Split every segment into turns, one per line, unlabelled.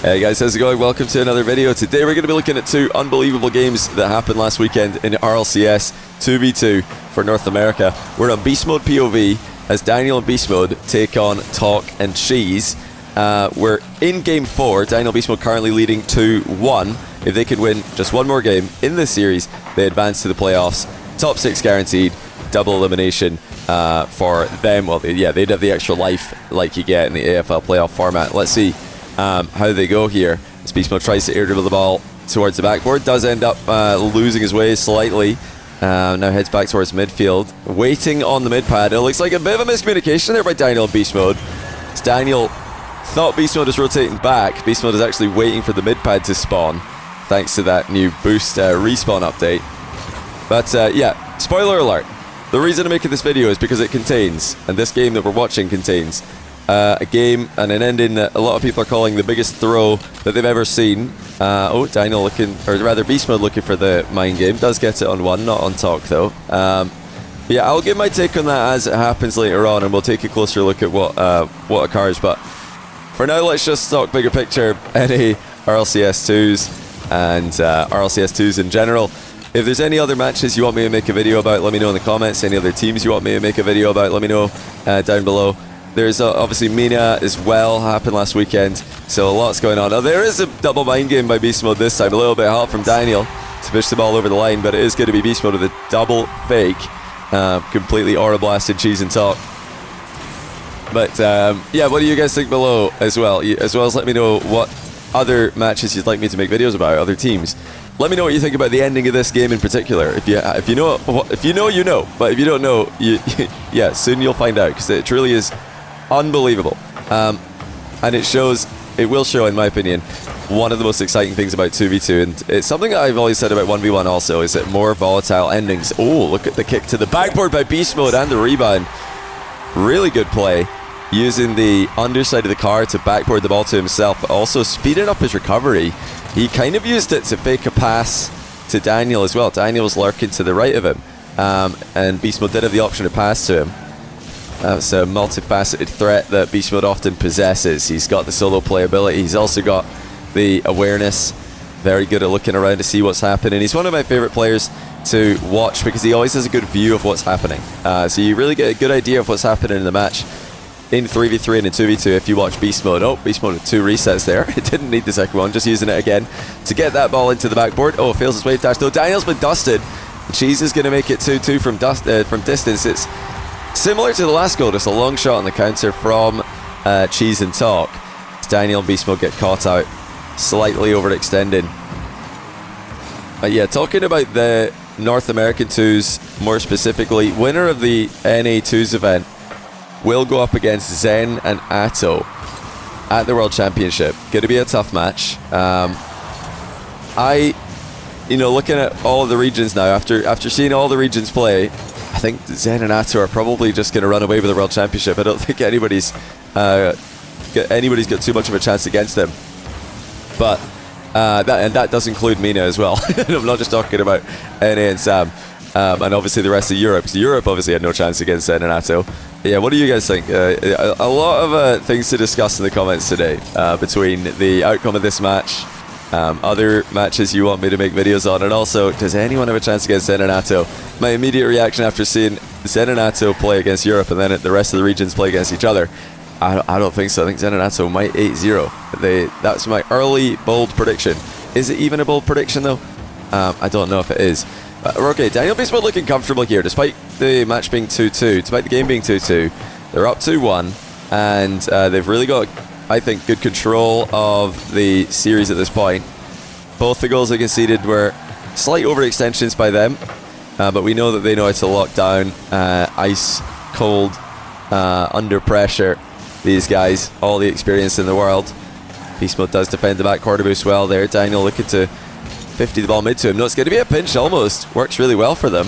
Hey guys, how's it going? Welcome to another video. Today we're going to be looking at two unbelievable games that happened last weekend in RLCS 2v2 for North America. We're on Beast Mode POV as Daniel and Beast Mode take on Talk and Cheese. We're in Game 4. Daniel Beast Mode currently leading 2-1. If they could win just one more game in this series, they advance to the playoffs. Top 6 guaranteed. Double elimination for them. Well, they'd have the extra life like you get in the AFL playoff format. Let's see how they go here. As Beast Mode tries to air dribble the ball towards the backboard, does end up losing his way slightly. Now heads back towards midfield, waiting on the mid pad. It looks like a bit of a miscommunication there by Daniel and Beast Mode. As Daniel thought Beast Mode was rotating back, Beast Mode is actually waiting for the mid pad to spawn, thanks to that new boost respawn update. But yeah, spoiler alert. The reason I'm making this video is because it contains, and this game that we're watching contains, a game and an ending that a lot of people are calling the biggest throw that they've ever seen. Daniel looking, or rather Beast Mode looking for the mind game. Does get it on one, not on Talk though. Yeah, I'll give my take on that as it happens later on, and we'll take a closer look at what occurs. But for now, let's just talk bigger picture. Any RLCS 2s and RLCS 2s in general. If there's any other matches you want me to make a video about, let me know in the comments. Any other teams you want me to make a video about, let me know down below. There's obviously Mina as well, happened last weekend, so a lot's going on. Now there is a double mind game by Beast Mode this time, a little bit of help from Daniel to push the ball over the line, but it is going to be Beast Mode with a double fake, completely aura blasted Cheese and Talk. But yeah, what do you guys think below as well? As well as let me know what other matches you'd like me to make videos about, other teams. Let me know what you think about the ending of this game in particular. If you know, you know. But if you don't know, yeah, soon you'll find out, because it truly is unbelievable. And it will show, in my opinion, one of the most exciting things about 2v2, and it's something that I've always said about 1v1 also, is that more volatile endings. Oh, look at the kick to the backboard by Beast Mode and the rebound. Really good play, using the underside of the car to backboard the ball to himself, but also speeding up his recovery. He kind of used it to fake a pass to Daniel as well. Daniel was lurking to the right of him, and Beast Mode did have the option to pass to him. That's a multifaceted threat that Beast Mode often possesses. He's got the solo playability, he's also got the awareness, very good at looking around to see what's happening. He's one of my favorite players to watch because he always has a good view of what's happening. So you really get a good idea of what's happening in the match in 3v3 and in 2v2 if you watch Beast Mode. Oh, Beast Mode with 2 resets there. It didn't need the second one, just using it again to get that ball into the backboard. Oh, fails his wave dash though. Daniel's been dusted. Cheese is going to make it 2-2 from distance. It's similar to the last goal, just a long shot on the counter from Cheese and Talk. Daniel and Beast Mode get caught out, slightly overextending. Yeah, talking about the North American 2s more specifically, winner of the NA 2s event will go up against Zen and Zatow at the World Championship. Going to be a tough match. Looking at all of the regions now, after seeing all the regions play, I think Zen and Zatow are probably just going to run away with the World Championship. I don't think anybody's got too much of a chance against them. But that does include Mina as well. I'm not just talking about NA and Sam, and obviously the rest of Europe. So Europe obviously had no chance against Zen and Zatow. Yeah, what do you guys think? A lot of things to discuss in the comments today between the outcome of this match, other matches you want me to make videos on, and also, does anyone have a chance against Zen and Zatow? My immediate reaction after seeing Zen and Zatow play against Europe and then the rest of the regions play against each other, I don't think so. I think Zen and Zatow might 8-0. That's my early bold prediction. Is it even a bold prediction though? I don't know if it is. Okay, Daniel Beast Mode looking comfortable here, despite the match being 2-2, despite the game being 2-2. They're up 2-1, and they've really got, I think, good control of the series at this point. Both the goals they conceded were slight overextensions by them, but we know that they know how to lock down ice cold under pressure. These guys, all the experience in the world. Beast Mode does defend the back corner boost well there. Daniel looking to 50 the ball mid to him. No, it's going to be a pinch almost. Works really well for them.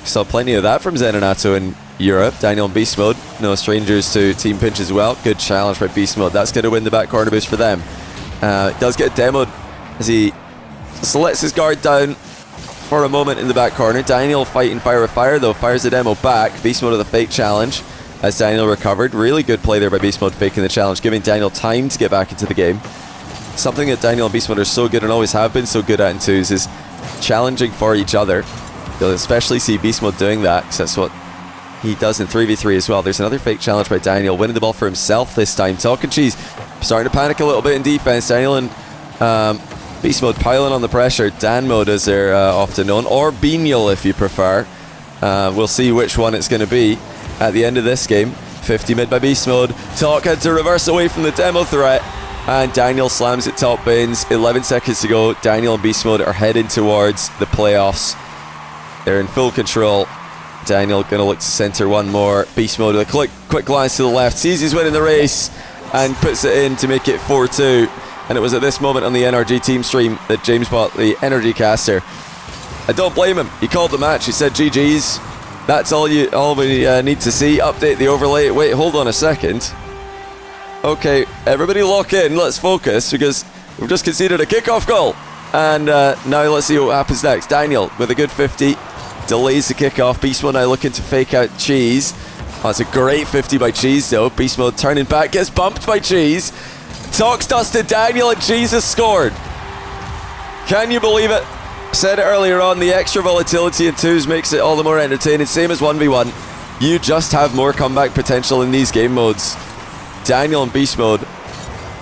Saw plenty of that from Zen and Zatow in Europe. Daniel and Beast Mode, no strangers to team pinch as well. Good challenge by Beast Mode. That's going to win the back corner boost for them. Does get demoed as he lets his guard down for a moment in the back corner. Daniel fighting fire with fire though. Fires the demo back. Beast Mode with a fake challenge as Daniel recovered. Really good play there by Beast Mode, faking the challenge, giving Daniel time to get back into the game. something that Daniel and Beast Mode are so good and always have been so good at in twos is challenging for each other. You'll especially see Beast Mode doing that, because that's what he does in 3v3 as well. There's another fake challenge by Daniel, winning the ball for himself this time. Talk and Cheese starting to panic a little bit in defense. Daniel and Beast Mode piling on the pressure. Dan Mode, as they're often known, or Beaniel if you prefer. We'll see which one it's going to be at the end of this game. 50 mid by Beast Mode. Talk had to reverse away from the demo threat, and Daniel slams it top bins. 11 seconds to go. Daniel and Beast Mode are heading towards the playoffs. They're in full control. Daniel going to look to center one more. Beast Mode with a quick glance to the left, sees he's winning the race and puts it in to make it 4-2. And it was at this moment on the NRG team stream that James bought the energy caster. I don't blame him. He called the match. He said GG's. That's all we need to see. Update the overlay. Wait, hold on a second. Okay, everybody lock in. Let's focus, because we've just conceded a kickoff goal. And now let's see what happens next. Daniel with a good 50. Delays the kickoff. Beast Mode now looking to fake out Cheese. Oh, it's a great 50 by Cheese though. Beast Mode turning back, gets bumped by Cheese. Talks dusted Daniel, and Cheese has scored. Can you believe it? Said it earlier on, the extra volatility in twos makes it all the more entertaining. Same as 1v1. You just have more comeback potential in these game modes. Daniel and Beast Mode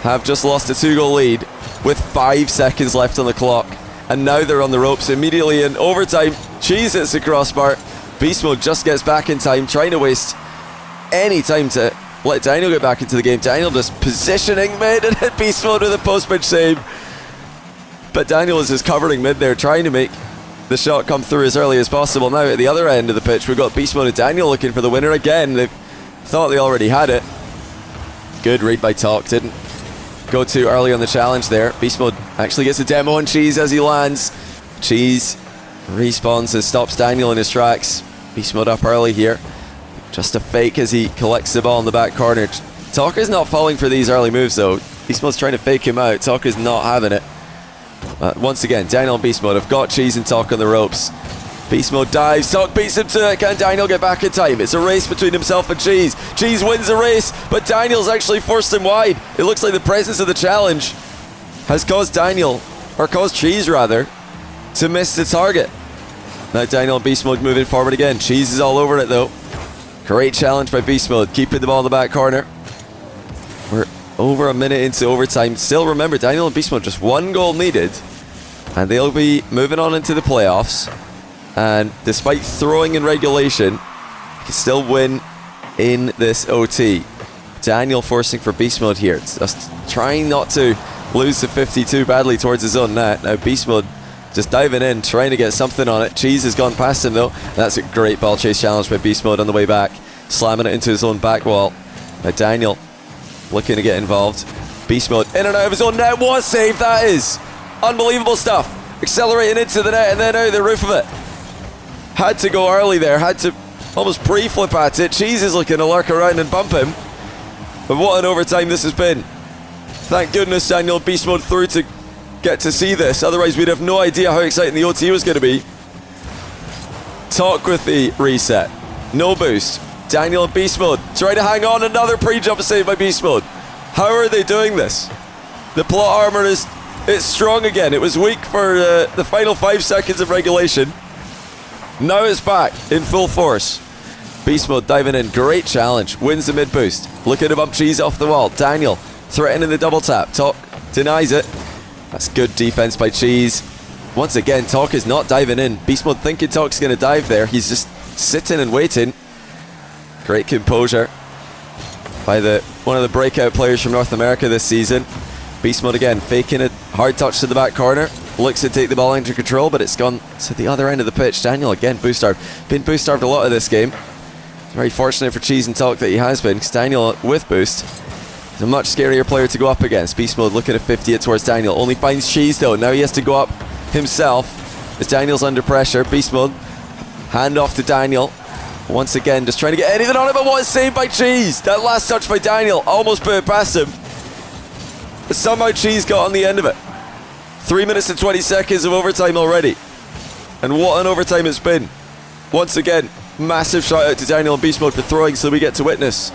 have just lost a 2-goal lead with 5 seconds left on the clock. And now they're on the ropes immediately in overtime. Cheese hits the crossbar. Beast Mode just gets back in time, trying to waste any time to let Daniel get back into the game. Daniel just positioning mid and hit Beast Mode with a post-pitch save. But Daniel is just covering mid there, trying to make the shot come through as early as possible. Now at the other end of the pitch, we've got Beast Mode and Daniel looking for the winner again. They thought they already had it. Good read by Talk. Didn't go too early on the challenge there. Beast Mode actually gets a demo on Cheese as he lands. Cheese respawns and stops Daniel in his tracks. Beast Mode up early here. Just a fake as he collects the ball in the back corner. Talk is not falling for these early moves though. Beast Mode's trying to fake him out. Talk is not having it. Once again, Daniel and Beast Mode have got Cheese and Talk on the ropes. Beast Mode dives, Talk beats him to it. Can Daniel get back in time? It's a race between himself and Cheese. Cheese wins the race, but Daniel's actually forced him wide. It looks like the presence of the challenge has caused Cheese rather, to miss the target. Now Daniel and Beast Mode moving forward again. Cheese is all over it though. Great challenge by Beast Mode, keeping the ball in the back corner. We're over a minute into overtime. Still, remember, Daniel and Beast Mode just 1 goal needed, and they'll be moving on into the playoffs. And despite throwing in regulation, he can still win in this OT. Daniel forcing for Beast Mode here, just trying not to lose the 52 badly towards his own net. Now Beast Mode just diving in, trying to get something on it. Cheese has gone past him though. That's a great ball chase challenge by Beast Mode on the way back, slamming it into his own back wall. Now Daniel looking to get involved. Beast Mode in and out of his own net. What a save that is! Unbelievable stuff. Accelerating into the net and then out the roof of it. Had to go early there, had to almost pre-flip at it. Cheese is looking to lurk around and bump him. But what an overtime this has been. Thank goodness Daniel Beast Mode through to get to see this. Otherwise we'd have no idea how exciting the OT was going to be. Talk with the reset. No boost. Daniel and Beast Mode try to hang on. Another pre-jump save by Beast Mode. How are they doing this? The plot armor it's strong again. It was weak for the final 5 seconds of regulation. Now it's back in full force. Beast Mode diving in. Great challenge. Wins the mid boost. Looking to bump Cheese off the wall. Daniel threatening the double tap. Talk denies it. That's good defense by Cheese. Once again, Talk is not diving in. Beast Mode thinking Talk's going to dive there. He's just sitting and waiting. Great composure by one of the breakout players from North America this season. Beast Mode again, faking it. Hard touch to the back corner. Looks to take the ball into control, but it's gone to the other end of the pitch. Daniel again boost starved. Been boost starved a lot of this game. Very fortunate for Cheese and Talk that he has been, because Daniel with boost is a much scarier player to go up against. Beast Mode looking to 50 it towards Daniel. Only finds Cheese though. Now he has to go up himself as Daniel's under pressure. Beast Mode, hand off to Daniel. Once again, just trying to get anything on it, but what a save by Cheese! That last touch by Daniel almost put it past him. But somehow Cheese got on the end of it. 3 minutes and 20 seconds of overtime already. And what an overtime it's been. Once again, massive shout out to Daniel and Beast Mode for throwing so we get to witness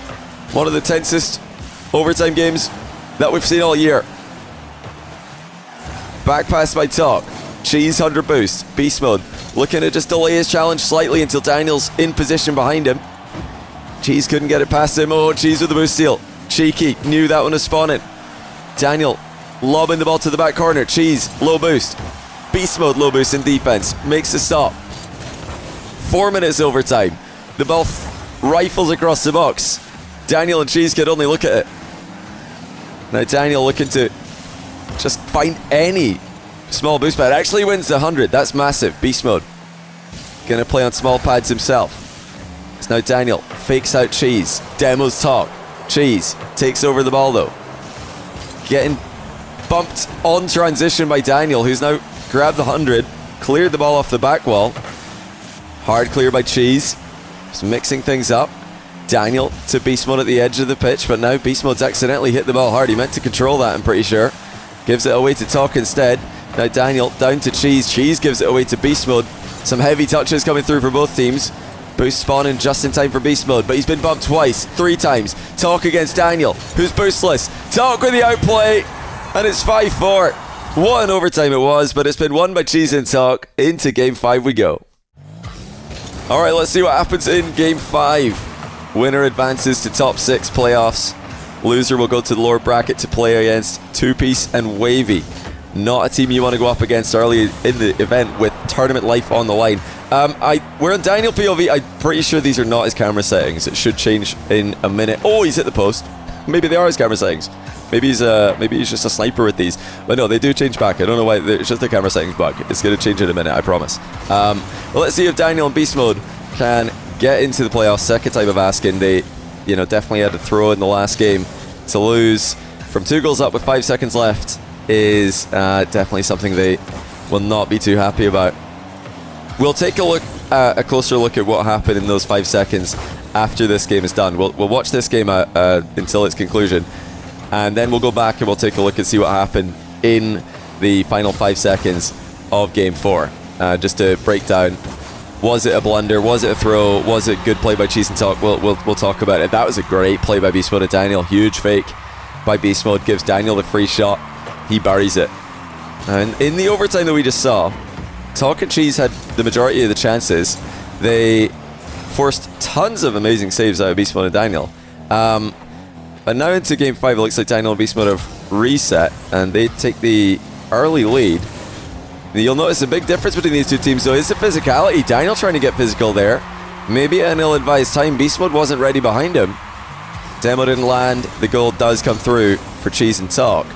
one of the tensest overtime games that we've seen all year. Back pass by Talk. Cheese 100 boost. Beast mode. Looking to just delay his challenge slightly until Daniel's in position behind him. Cheese couldn't get it past him. Oh, Cheese with the boost steal. Cheeky. Knew that one was spawning. Daniel lobbing the ball to the back corner. Cheese. Low boost. Beast mode low boost in defense. Makes the stop. 4 minutes overtime. The ball rifles across the box. Daniel and Cheese could only look at it. Now Daniel looking to just find any small boost pad. Actually wins the 100. That's massive. Beast mode. Gonna play on small pads himself. It's now Daniel. Fakes out Cheese. Demos Talk. Cheese takes over the ball though. Getting bumped on transition by Daniel, who's now grabbed the 100. Cleared the ball off the back wall. Hard clear by Cheese. Just mixing things up. Daniel to Beast Mode at the edge of the pitch, but now Beast Mode's accidentally hit the ball hard. He meant to control that, I'm pretty sure. Gives it away to Talk instead. Now Daniel down to Cheese. Cheese gives it away to Beast Mode. Some heavy touches coming through for both teams. Boost spawning just in time for Beast Mode, but he's been bumped twice, 3 times. Talk against Daniel, who's boostless. Talk with the outplay, and it's 5-4. What an overtime it was, but it's been won by Cheese and Talk. Into Game 5 we go. Alright, let's see what happens in Game 5. Winner advances to top 6 playoffs. Loser will go to the lower bracket to play against Two Piece and Wavy. Not a team you want to go up against early in the event with tournament life on the line. We're on Daniel POV. I'm pretty sure these are not his camera settings. It should change in a minute. Oh, he's hit the post. Maybe they are his camera settings. Maybe he's just a sniper with these. But no, they do change back. I don't know why. It's just a camera settings bug. It's going to change in a minute, I promise. Well, let's see if Daniel in Beast Mode can get into the playoffs. Second time of asking. They, definitely had to throw in the last game. To lose from 2 goals up with 5 seconds left is definitely something they will not be too happy about. We'll take a closer look at what happened in those 5 seconds after this game is done. We'll watch this game until its conclusion, and then we'll go back and we'll take a look and see what happened in the final 5 seconds of Game 4. Just to break down, was it a blunder? Was it a throw? Was it good play by Cheese and Talk? We'll talk about it. That was a great play by Beast Mode at Daniel. Huge fake by Beast Mode. Gives Daniel the free shot. He buries it. And in the overtime that we just saw, Talk and Cheese had the majority of the chances. They forced tons of amazing saves out of Beast Mode and Daniel. But now into Game 5, it looks like Daniel and Beast Mode have reset, and they take the early lead. You'll notice a big difference between these two teams, though, is the physicality. Daniel trying to get physical there. Maybe at an ill-advised time. Beast Mode wasn't ready behind him. Demo didn't land. The goal does come through for Cheese and Talk.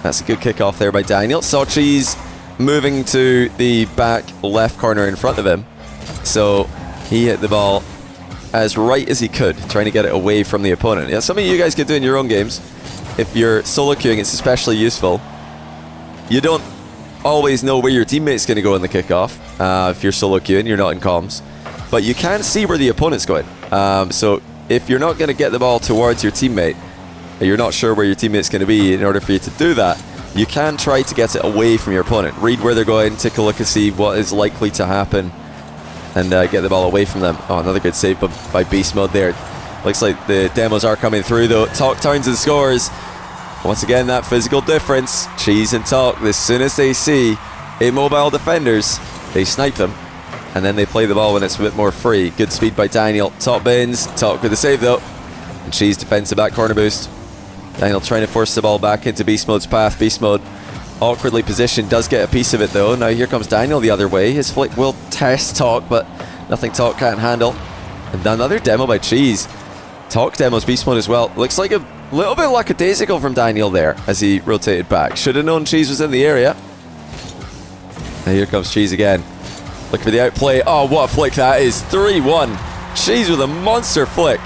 That's a good kickoff there by Daniel. Saw Cheese moving to the back left corner in front of him. So he hit the ball as right as he could, trying to get it away from the opponent. Yeah, something you guys could do in your own games. If you're solo queuing, it's especially useful. You don't always know where your teammate's going to go in the kickoff. If you're solo queuing, you're not in comms. But you can see where the opponent's going. So if you're not going to get the ball towards your teammate, you're not sure where your teammate's going to be, in order for you to do that, you can try to get it away from your opponent. Read where they're going, take a look and see what is likely to happen, and get the ball away from them. Oh, another good save by Beast Mode there. Looks like the demos are coming through though. Talk turns and scores. Once again, that physical difference. Cheese and Talk, as soon as they see immobile defenders, they snipe them, and then they play the ball when it's a bit more free. Good speed by Daniel. Top bins. Talk with the save though. And Cheese defends the back corner boost. Daniel trying to force the ball back into Beast Mode's path. Beast Mode awkwardly positioned, does get a piece of it though. Now here comes Daniel the other way. His flick will test Talk, but nothing Talk can't handle. And another demo by Cheese. Talk demos Beast Mode as well. Looks like a little bit lackadaisical from Daniel there as he rotated back. Should have known Cheese was in the area. And here comes Cheese again. Look for the outplay. Oh, what a flick that is. 3-1. Cheese with a monster flick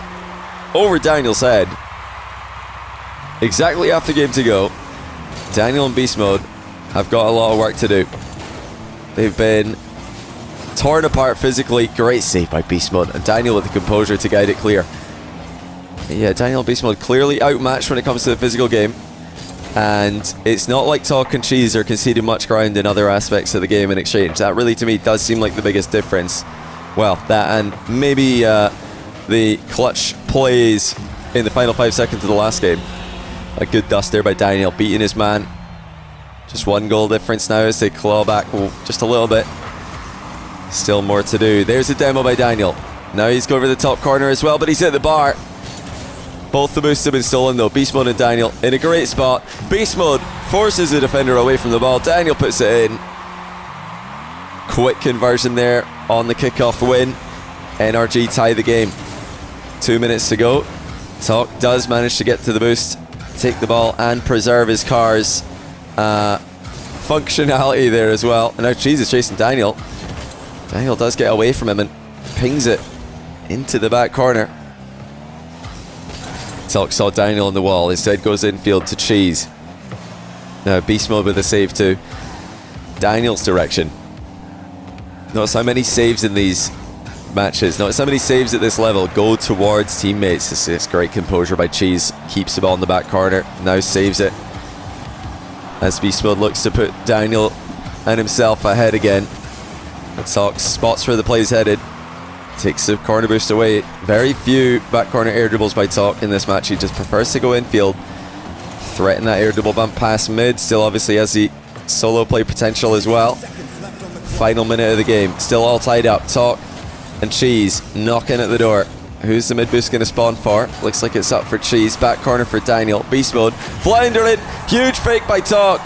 over Daniel's head. Exactly half the game to go. Daniel and Beast Mode have got a lot of work to do. They've been torn apart physically. Great save by Beast Mode. And Daniel with the composure to guide it clear. Yeah, Daniel and Beast Mode clearly outmatched when it comes to the physical game. And it's not like Talk and Cheese are conceding much ground in other aspects of the game in exchange. That really, to me, does seem like the biggest difference. Well, that and maybe the clutch plays in the final 5 seconds of the last game. A good dust there by Daniel, beating his man. Just 1 goal difference now as they claw back just a little bit. Still more to do. There's a demo by Daniel. Now he's going over the top corner as well, but he's hit the bar. Both the boosts have been stolen though. Beast Mode and Daniel in a great spot. Beast Mode forces the defender away from the ball. Daniel puts it in. Quick conversion there on the kickoff win. NRG tie the game. 2 minutes to go. Talk does manage to get to the boost, take the ball and preserve his car's functionality there as well. And now Cheese is chasing Daniel. Daniel does get away from him and pings it into the back corner. Talk saw Daniel on the wall, instead goes infield to Cheese. Now Beast Mode with a save to Daniel's direction. Notice how many saves in these matches. Notice how many saves at this level go towards teammates. This is great composure by Cheese. Keeps the ball in the back corner. Now saves it. As Beast Mode looks to put Daniel and himself ahead again. Talk spots where the play's headed. Takes the corner boost away. Very few back corner air dribbles by Talk in this match. He just prefers to go infield. Threaten that air dribble bump past mid. Still obviously has the solo play potential as well. Final minute of the game. Still all tied up. Talk and Cheese knocking at the door. Who's the mid boost going to spawn for? Looks like it's up for Cheese. Back corner for Daniel. Beast Mode. Floundering. Huge fake by Talk.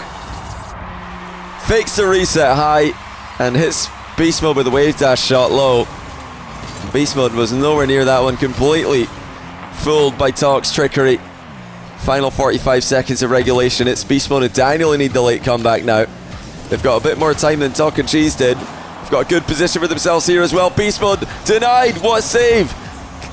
Fakes the reset high and hits Beast Mode with a wave dash shot low. Beast Mode was nowhere near that one. Completely fooled by Talk's trickery. Final 45 seconds of regulation. It's Beast Mode and Daniel who need the late comeback now. They've got a bit more time than Talk and Cheese did. They've got a good position for themselves here as well. Beast Mode denied. What a save.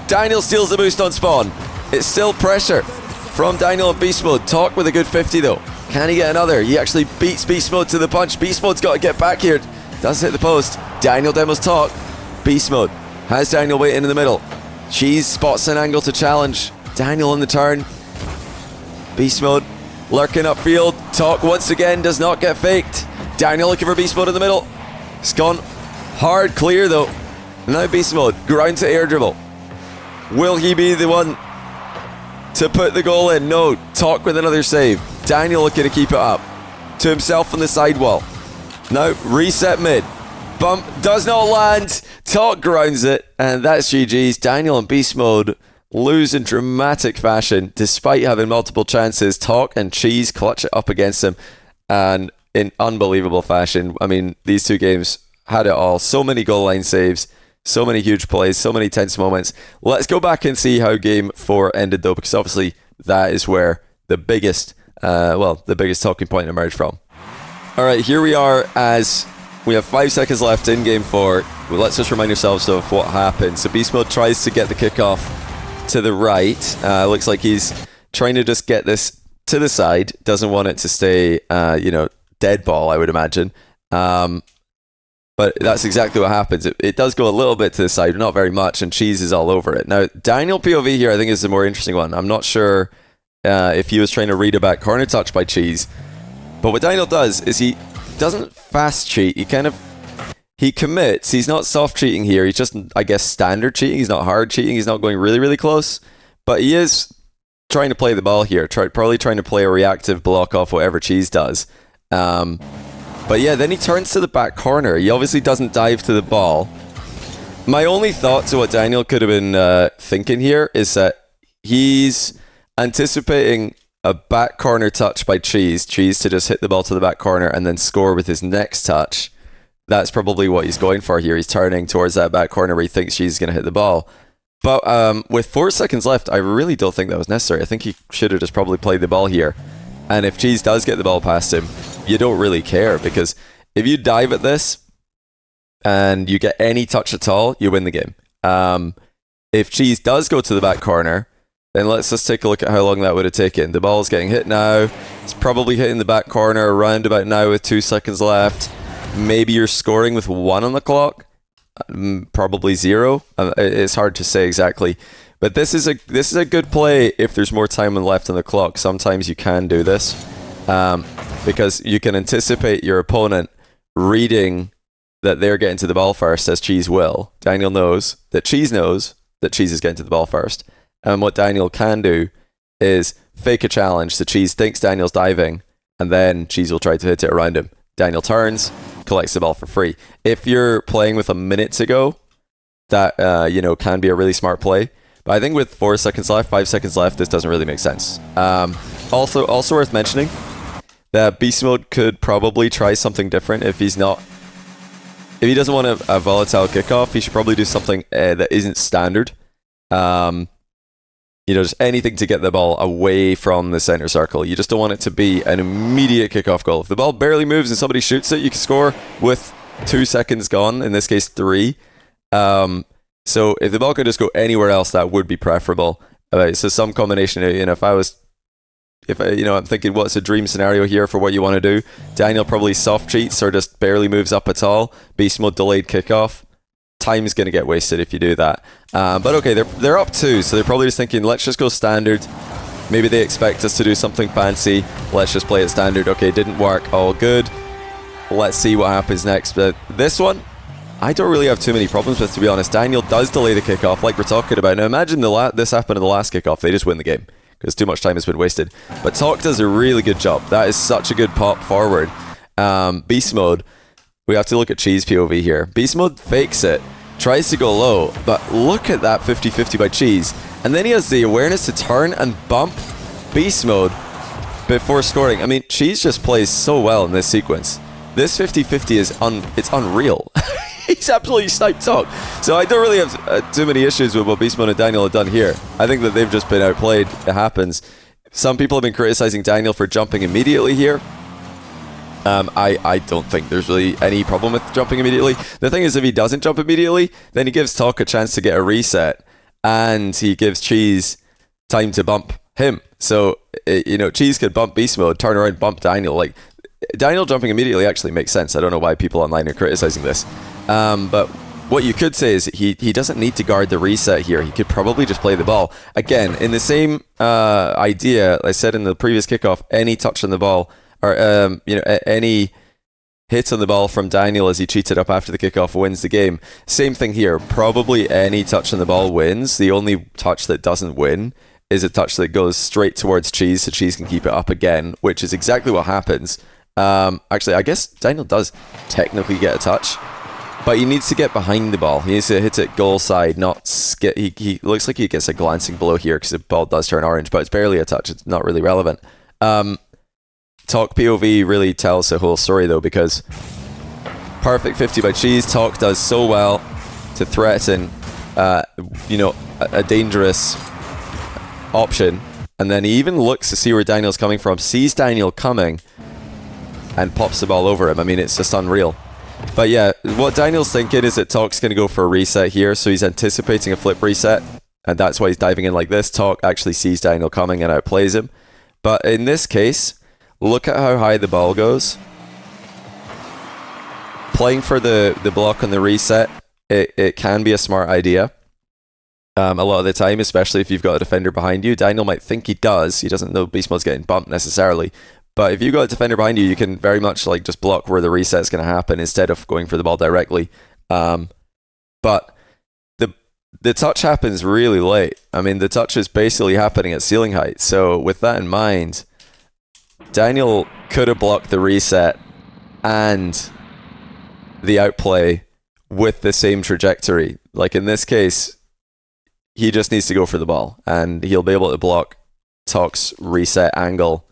Daniel steals the boost on spawn. It's still pressure from Daniel and Beast Mode. Talk with a good 50 though. Can he get another? He actually beats Beast Mode to the punch. Beast Mode's got to get back here. Does hit the post. Daniel demos Talk. Beast Mode has Daniel waiting in the middle. Cheese spots an angle to challenge. Daniel on the turn. Beast Mode lurking upfield. Talk once again does not get faked. Daniel looking for Beast Mode in the middle. It's gone hard clear though. Now Beast Mode ground to air dribble. Will he be the one to put the goal in? No. Talk with another save. Daniel looking to keep it up. To himself on the sidewall. Now reset mid. Bump does not land. Talk grounds it. And that's GG's. Daniel and Beast Mode lose in dramatic fashion despite having multiple chances. Talk and Cheese clutch it up against him. And in unbelievable fashion. I mean, these two games had it all. So many goal line saves. So many huge plays, so many tense moments. Let's go back and see how game 4 ended though, because obviously that is where the biggest talking point emerged from. Alright, here we are as we have 5 seconds left in game 4. Well, let's just remind ourselves of what happened. So Beast Mode tries to get the kickoff to the right. Looks like he's trying to just get this to the side. Doesn't want it to stay, dead ball, I would imagine. But that's exactly what happens. It does go a little bit to the side, not very much, and Cheese is all over it. Now, Daniel POV here, I think, is the more interesting one. I'm not sure if he was trying to read a back corner touch by Cheese. But what Daniel does is he doesn't fast cheat. He commits. He's not soft cheating here. He's just, I guess, standard cheating. He's not hard cheating. He's not going really, really close. But he is trying to play the ball here. Probably trying to play a reactive block off whatever Cheese does. But yeah, then he turns to the back corner. He obviously doesn't dive to the ball. My only thought to what Daniel could have been thinking here is that he's anticipating a back corner touch by Cheese to just hit the ball to the back corner and then score with his next touch. That's probably what he's going for here. He's turning towards that back corner where he thinks Cheese is going to hit the ball. But with 4 seconds left, I really don't think that was necessary. I think he should have just probably played the ball here. And if Cheese does get the ball past him, you don't really care, because if you dive at this and you get any touch at all, you win the game. If Cheese does go to the back corner, then let's just take a look at how long that would have taken. The ball's getting hit now. It's probably hitting the back corner around about now with 2 seconds left. Maybe you're scoring with 1 on the clock. Probably 0. It's hard to say exactly. But this is a good play if there's more time left on the clock. Sometimes you can do this. Because you can anticipate your opponent reading that they're getting to the ball first, as Cheese will. Daniel knows that Cheese is getting to the ball first. And what Daniel can do is fake a challenge. The Cheese thinks Daniel's diving, and then Cheese will try to hit it around him. Daniel turns, collects the ball for free. If you're playing with a minute to go, that can be a really smart play. But I think with 4 seconds left, 5 seconds left, this doesn't really make sense. Also worth mentioning that Beast Mode could probably try something different if he doesn't want a volatile kickoff. He should probably do something that isn't standard. Just anything to get the ball away from the center circle. You just don't want it to be an immediate kickoff goal. If the ball barely moves and somebody shoots it, you can score with 2 seconds gone, in this case 3. So if the ball could just go anywhere else, that would be preferable. So some combination, I'm thinking what's a dream scenario here for what you want to do. Daniel probably soft cheats or just barely moves up at all. Beast Mode delayed kickoff. Time's going to get wasted if you do that. But okay, they're up 2, so they're probably just thinking, let's just go standard. Maybe they expect us to do something fancy. Let's just play it standard. Okay, didn't work. All good. Let's see what happens next. But this one, I don't really have too many problems with, to be honest. Daniel does delay the kickoff, like we're talking about. Now imagine this happened in the last kickoff. They just win the game because too much time has been wasted. But Talk does a really good job. That is such a good pop forward. Beast Mode, we have to look at Cheese POV here. Beast Mode fakes it, tries to go low, but look at that 50-50 by Cheese. And then he has the awareness to turn and bump Beast Mode before scoring. I mean, Cheese just plays so well in this sequence. This 50-50 is it's unreal. He's absolutely sniped Talk. So I don't really have too many issues with what Beast Mode and Daniel have done here. I think that they've just been outplayed. It happens. Some people have been criticizing Daniel for jumping immediately here. I don't think there's really any problem with jumping immediately. The thing is, if he doesn't jump immediately, then he gives Talk a chance to get a reset, and he gives Cheese time to bump him. So, Cheese could bump Beast Mode, turn around, bump Daniel. Like, Daniel jumping immediately actually makes sense. I don't know why people online are criticizing this. But what you could say is he doesn't need to guard the reset here. He could probably just play the ball. Again, in the same idea I said in the previous kickoff, any touch on the ball, or any hit on the ball from Daniel as he cheated up after the kickoff wins the game. Same thing here. Probably any touch on the ball wins. The only touch that doesn't win is a touch that goes straight towards Cheese, so Cheese can keep it up again, which is exactly what happens. Actually, I guess Daniel does technically get a touch, but he needs to get behind the ball. He needs to hit it goal side, not skip. He looks like he gets a glancing blow here because the ball does turn orange, but it's barely a touch. It's not really relevant. Talk POV really tells the whole story though, because perfect 50 by Cheese. Talk does so well to threaten, a dangerous option, and then he even looks to see where Daniel's coming from, sees Daniel coming, and pops the ball over him. I mean, it's just unreal. But yeah, what Daniel's thinking is that Talk's going to go for a reset here, so he's anticipating a flip reset, and that's why he's diving in like this. Talk actually sees Daniel coming and outplays him. But in this case, look at how high the ball goes. Playing for the block on the reset, it can be a smart idea. A lot of the time, especially if you've got a defender behind you. Daniel might think he does. He doesn't know Beast Mode's getting bumped necessarily. But if you've got a defender behind you, you can very much just block where the reset's going to happen instead of going for the ball directly. But the touch happens really late. I mean, the touch is basically happening at ceiling height. So with that in mind, Daniel could have blocked the reset and the outplay with the same trajectory. Like in this case, he just needs to go for the ball, and he'll be able to block Talk's reset angle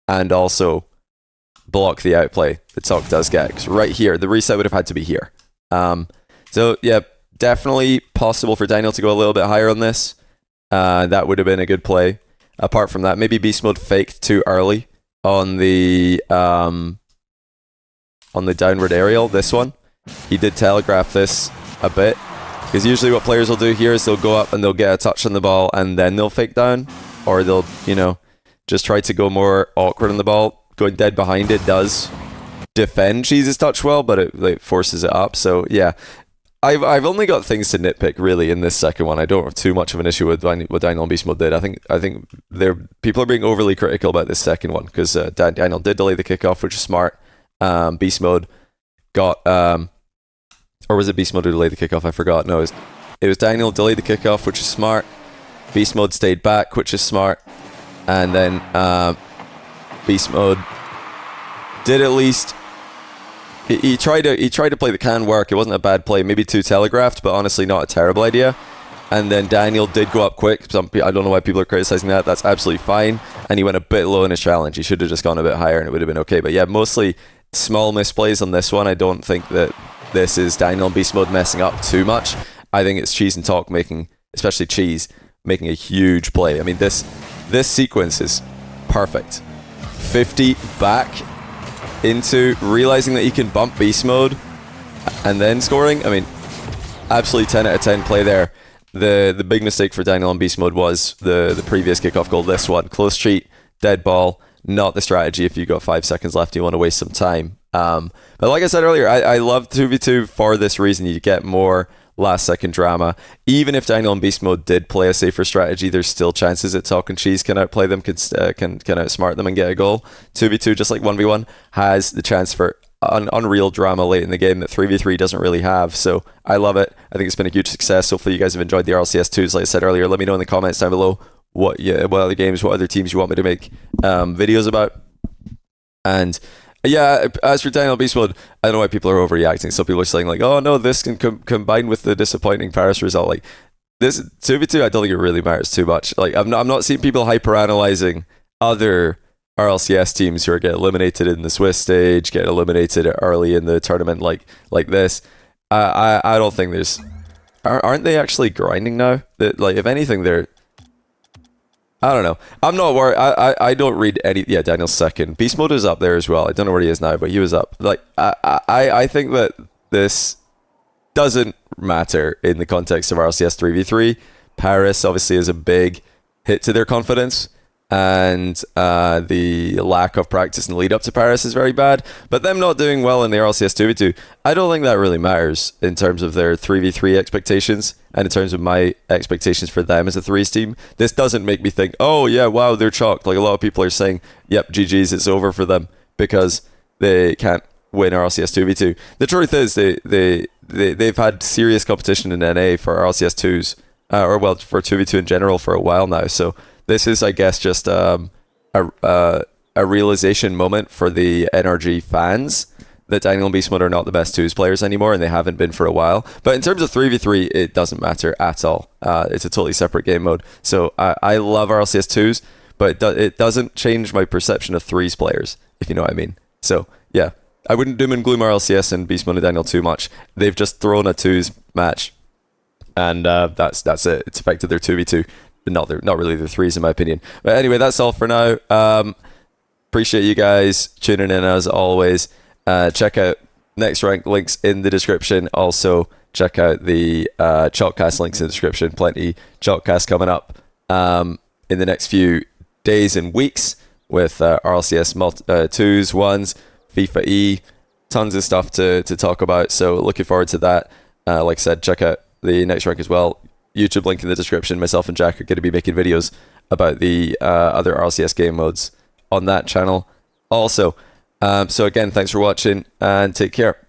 and also block the outplay that Talk does get. 'Cause right here, the reset would have had to be here. So yeah, definitely possible for Daniel to go a little bit higher on this. That would have been a good play. Apart from that, maybe Beast Mode faked too early on the downward aerial, this one. He did telegraph this a bit, because usually what players will do here is they'll go up and they'll get a touch on the ball and then they'll fake down, or they'll, just try to go more awkward on the ball. Going dead behind it does defend Cheese's touch well, but it forces it up. So yeah, I've only got things to nitpick really in this second one. I don't have too much of an issue with what Daniel and Beast Mode did. I think people are being overly critical about this second one, because Daniel did delay the kickoff, which is smart. Beast Mode got or was it Beast Mode who delayed the kickoff? I forgot. No, it was Daniel delayed the kickoff, which is smart. Beast Mode stayed back, which is smart. And then Beast Mode did at least... He tried to play the can work. It wasn't a bad play, maybe too telegraphed, but honestly not a terrible idea. And then Daniel did go up quick. I don't know why people are criticizing that. That's absolutely fine. And he went a bit low in his challenge. He should have just gone a bit higher and it would have been okay. But yeah, mostly small misplays on this one. I don't think that this is Daniel and Beast Mode messing up too much. I think it's Cheese and Talk making, especially Cheese, making a huge play. I mean, this sequence is perfect. 50 back into realizing that he can bump Beast Mode and then scoring. I mean, absolutely 10 out of 10 play there. The big mistake for Daniel on Beast Mode was the previous kickoff goal. This one, close cheat, dead ball, not the strategy if you got 5 seconds left, you want to waste some time. But like I said earlier, I love 2v2 for this reason. You get more last second drama. Even if Daniel and Beast Mode did play a safer strategy, there's still chances that Talk and Cheese can outplay them, can outsmart them and get a goal. 2v2, just like 1v1, has the chance for unreal drama late in the game that 3v3 doesn't really have. So I love it. I think it's been a huge success. Hopefully you guys have enjoyed the RLCS 2s. Like I said earlier, let me know in the comments down below what other games, what other teams you want me to make videos about. And yeah, as for Daniel Beast Mode, I don't know why people are overreacting. Some people are saying like, oh no, this can combine with the disappointing Paris result. Like this 2v2, I don't think it really matters too much. Like I'm not seeing people hyper-analyzing other RLCS teams who are get eliminated in the Swiss stage, get eliminated early in the tournament like this. I don't think there's... Aren't they actually grinding now? That, like, if anything, they're... I don't know. I'm not worried. I don't read any... Yeah, Daniel's second. Beast Mode is up there as well. I don't know where he is now, but he was up. Like, I think that this doesn't matter in the context of RLCS 3v3. Paris obviously is a big hit to their confidence, and the lack of practice in the lead up to Paris is very bad. But them not doing well in the RLCS 2v2, I don't think that really matters in terms of their 3v3 expectations and in terms of my expectations for them as a threes team. This doesn't make me think, oh yeah, wow, they're chalked. Like a lot of people are saying, yep, GG's, it's over for them because they can't win RLCS 2v2. The truth is they've had serious competition in NA for RLCS 2s, or well, for 2v2 in general for a while now. So this is, I guess, just a realization moment for the NRG fans that Daniel and Beast Mode are not the best 2s players anymore, and they haven't been for a while. But in terms of 3v3, it doesn't matter at all. It's a totally separate game mode. So I love RLCS 2s, but it doesn't change my perception of 3s players, if you know what I mean. So yeah, I wouldn't doom and gloom RLCS and Beast Mode and Daniel too much. They've just thrown a 2s match, and that's it. It's affected their 2v2. Not really the 3s in my opinion. But anyway, that's all for now. Appreciate you guys tuning in as always. Check out Next Rank links in the description. Also check out the Chalkcast links in the description. Plenty Chalkcast coming up in the next few days and weeks with RLCS 2s, 1s, FIFA E, tons of stuff to talk about. So looking forward to that. Like I said, check out the Next Rank as well. YouTube link in the description. Myself and Jack are going to be making videos about the other RLCS game modes on that channel also. So again, thanks for watching and take care.